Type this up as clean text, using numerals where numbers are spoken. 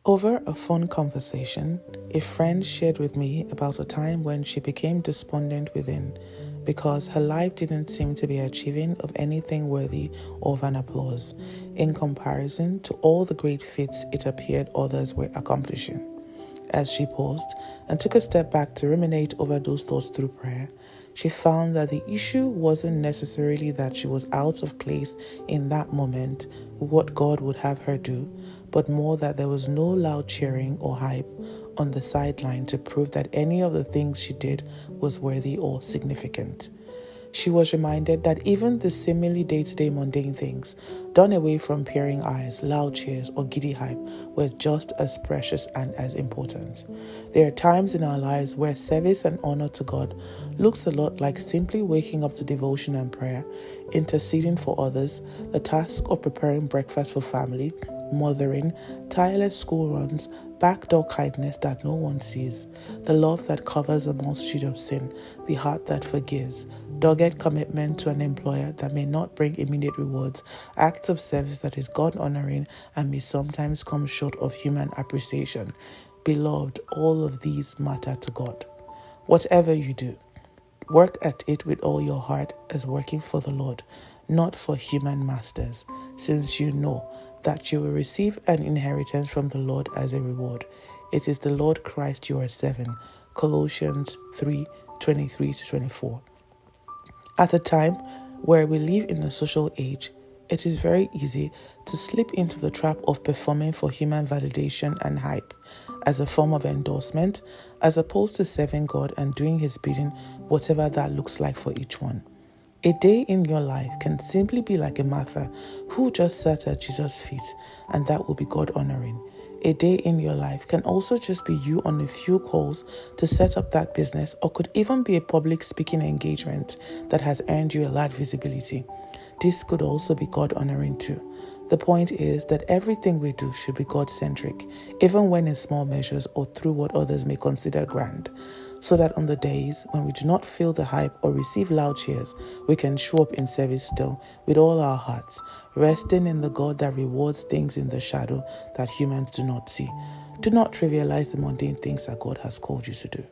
Over a phone conversation, a friend shared with me about a time when she became despondent within because her life didn't seem to be achieving of anything worthy of an applause in comparison to all the great feats it appeared others were accomplishing. As she paused and took a step back to ruminate over those thoughts through prayer, she found that the issue wasn't necessarily that she was out of place in that moment with what God would have her do, but more that there was no loud cheering or hype on the sideline to prove that any of the things she did was worthy or significant. She was reminded that even the seemingly day-to-day mundane things, done away from peering eyes, loud cheers, or giddy hype, were just as precious and as important. There are times in our lives where service and honor to God looks a lot like simply waking up to devotion and prayer, interceding for others, the task of preparing breakfast for family, mothering, tireless school runs, backdoor kindness that no one sees, the love that covers a multitude of sin, the heart that forgives, dogged commitment to an employer that may not bring immediate rewards, acts of service that is God-honoring and may sometimes come short of human appreciation. Beloved, all of these matter to God. Whatever you do, work at it with all your heart as working for the Lord, not for human masters, since you know that you will receive an inheritance from the Lord as a reward. It is the Lord Christ you are serving. Colossians 3:23-24. At a time where we live in a social age, it is very easy to slip into the trap of performing for human validation and hype as a form of endorsement, as opposed to serving God and doing His bidding, whatever that looks like for each one. A day in your life can simply be like a Martha who just sat at Jesus' feet, and that will be God-honoring. A day in your life can also just be you on a few calls to set up that business, or could even be a public speaking engagement that has earned you a large visibility. This could also be God-honoring too. The point is that everything we do should be God-centric, even when in small measures or through what others may consider grand, so that on the days when we do not feel the hype or receive loud cheers, we can show up in service still with all our hearts, resting in the God that rewards things in the shadow that humans do not see. Do not trivialize the mundane things that God has called you to do.